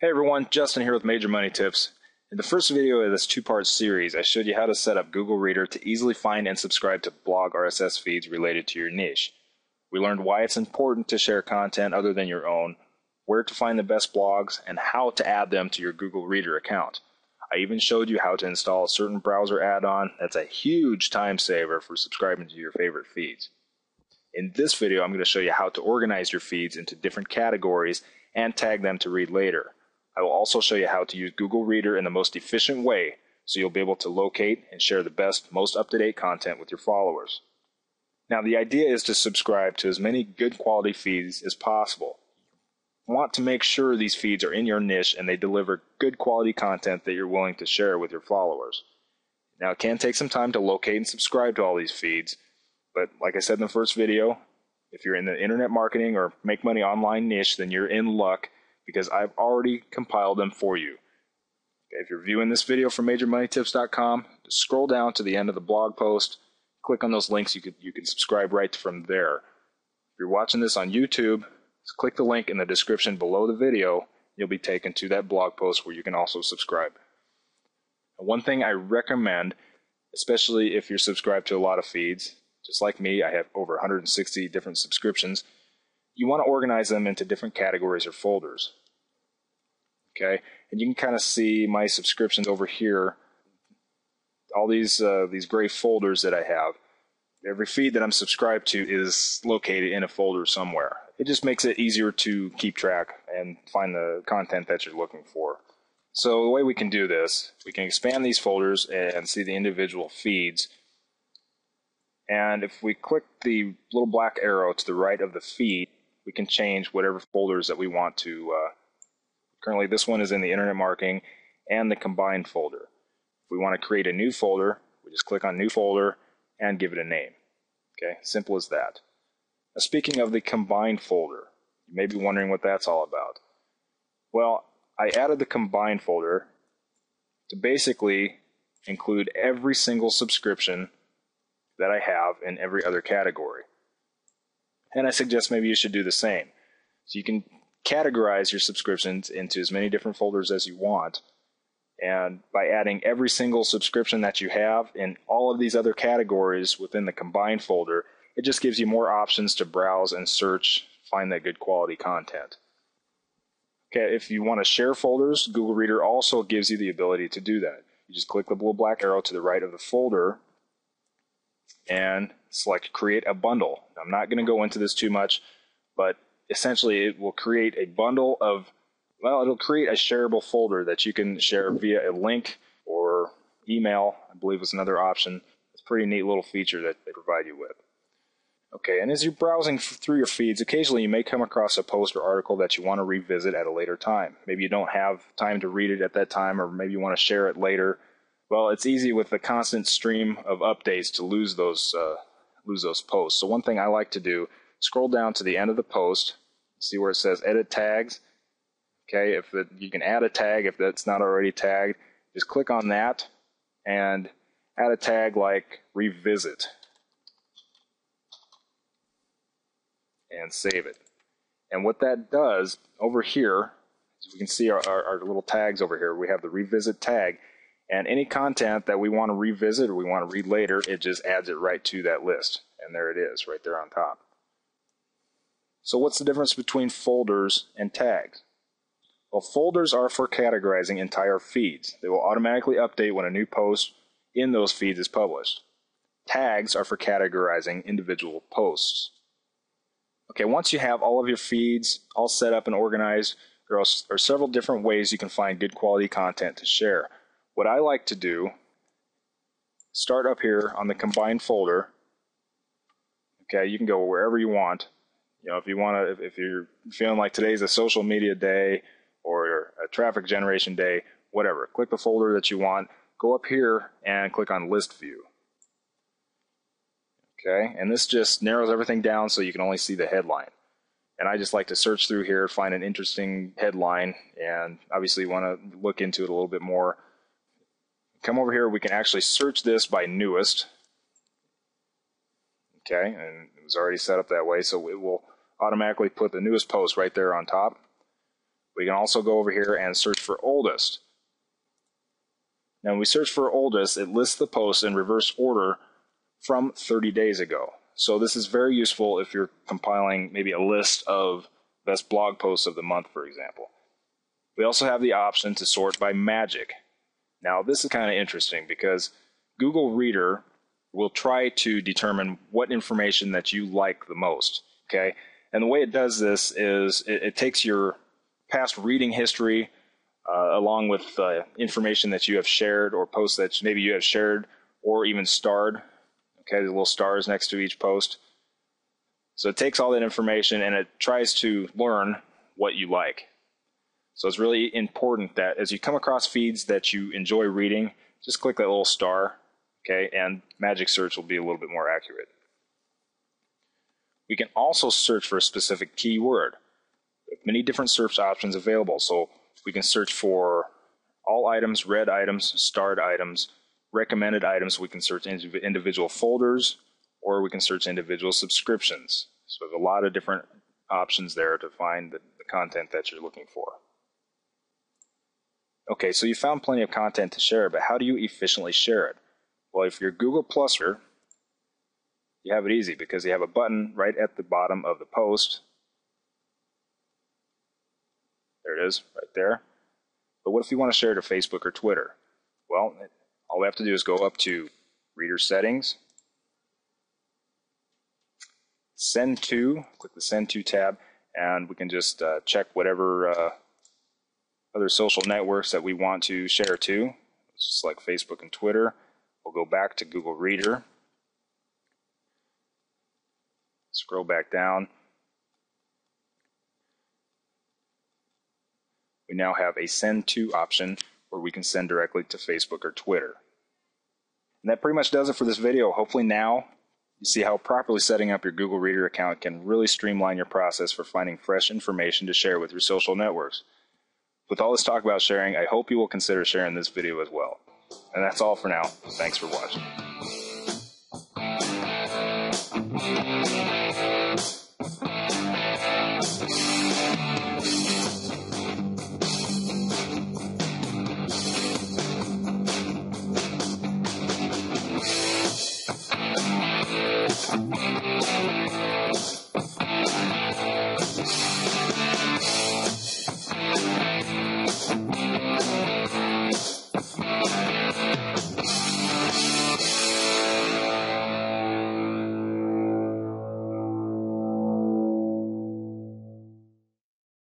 Hey everyone, Justin here with Major Money Tips. In the first video of this two-part series, I showed you how to set up Google Reader to easily find and subscribe to blog RSS feeds related to your niche. We learned why it's important to share content other than your own, where to find the best blogs, and how to add them to your Google Reader account. I even showed you how to install a certain browser add-on that's a huge time saver for subscribing to your favorite feeds. In this video, I'm going to show you how to organize your feeds into different categories and tag them to read later. I will also show you how to use Google Reader in the most efficient way so you'll be able to locate and share the best, most up-to-date content with your followers. Now, the idea is to subscribe to as many good quality feeds as possible. You want to make sure these feeds are in your niche and they deliver good quality content that you're willing to share with your followers. Now, it can take some time to locate and subscribe to all these feeds, but like I said in the first video, if you're in the internet marketing or make money online niche, then you're in luck, because I've already compiled them for you. Okay, if you're viewing this video from MajorMoneyTips.com, just scroll down to the end of the blog post, click on those links, you can subscribe right from there. If you're watching this on YouTube, just click the link in the description below the video, you'll be taken to that blog post where you can also subscribe. And one thing I recommend, especially if you're subscribed to a lot of feeds, just like me, I have over 160 different subscriptions, you want to organize them into different categories or folders. Okay, and you can kind of see my subscriptions over here. All these gray folders that I have. Every feed that I'm subscribed to is located in a folder somewhere. It just makes it easier to keep track and find the content that you're looking for. So the way we can do this, we can expand these folders and see the individual feeds. And if we click the little black arrow to the right of the feed, we can change whatever folders that we want to. Currently, this one is in the Internet Marketing and the Combined folder. If we want to create a new folder, we just click on New Folder and give it a name. Okay, simple as that. Now, speaking of the Combined folder, you may be wondering what that's all about. Well, I added the Combined folder to basically include every single subscription that I have in every other category. And I suggest maybe you should do the same. So you can categorize your subscriptions into as many different folders as you want. And by adding every single subscription that you have in all of these other categories within the Combined folder, it just gives you more options to browse and search, find that good quality content. Okay, if you want to share folders, Google Reader also gives you the ability to do that. You just click the little black arrow to the right of the folder and select Create a Bundle. I'm not going to go into this too much, but essentially it will create a bundle of, well, it'll create a shareable folder that you can share via a link or email, I believe was another option. It's a pretty neat little feature that they provide you with. Okay, and as you're browsing through your feeds, occasionally you may come across a post or article that you want to revisit at a later time. Maybe you don't have time to read it at that time, or maybe you want to share it later. Well, it's easy with the constant stream of updates to lose those posts. So one thing I like to do, scroll down to the end of the post, see where it says Edit Tags. Okay, you can add a tag if that's not already tagged. Just click on that and add a tag like Revisit and save it. And what that does over here, as we can see our little tags over here, we have the Revisit tag. And any content that we want to revisit or we want to read later, it just adds it right to that list. And there it is, right there on top. So what's the difference between folders and tags? Well, folders are for categorizing entire feeds. They will automatically update when a new post in those feeds is published. Tags are for categorizing individual posts. Okay, once you have all of your feeds all set up and organized, there are several different ways you can find good quality content to share. What I like to do, start up here on the Combined folder. Okay, you can go wherever you want. You know, if you're feeling like today's a social media day or a traffic generation day, whatever, click the folder that you want. Go up here and click on List View. Okay, and this just narrows everything down so you can only see the headline. And I just like to search through here, find an interesting headline, and obviously want to look into it a little bit more. Come over here, we can actually search this by newest. Okay, and it was already set up that way, so it will automatically put the newest post right there on top. We can also go over here and search for oldest. Now when we search for oldest, it lists the posts in reverse order from 30 days ago. So this is very useful if you're compiling maybe a list of best blog posts of the month, for example. We also have the option to sort by magic. Now this is kind of interesting because Google Reader will try to determine what information that you like the most, okay? And the way it does this is it takes your past reading history along with information that you have shared or posts that maybe you have shared or even starred, okay, the little stars next to each post. So it takes all that information and it tries to learn what you like. So it's really important that as you come across feeds that you enjoy reading, just click that little star, okay, and Magic Search will be a little bit more accurate. We can also search for a specific keyword. There are many different search options available, so we can search for all items, read items, starred items, recommended items. We can search individual folders, or we can search individual subscriptions. So there's a lot of different options there to find the content that you're looking for. Okay, so you found plenty of content to share, but how do you efficiently share it? Well, if you're Google Pluser, you have it easy because you have a button right at the bottom of the post. There it is, right there. But what if you want to share it to Facebook or Twitter? Well, all we have to do is go up to Reader Settings, Send To, click the Send To tab, and we can just check whatever other social networks that we want to share to. It's just like Facebook and Twitter. We'll go back to Google Reader. Scroll back down. We now have a Send To option where we can send directly to Facebook or Twitter. And that pretty much does it for this video. Hopefully now you see how properly setting up your Google Reader account can really streamline your process for finding fresh information to share with your social networks. With all this talk about sharing, I hope you will consider sharing this video as well. And that's all for now. Thanks for watching.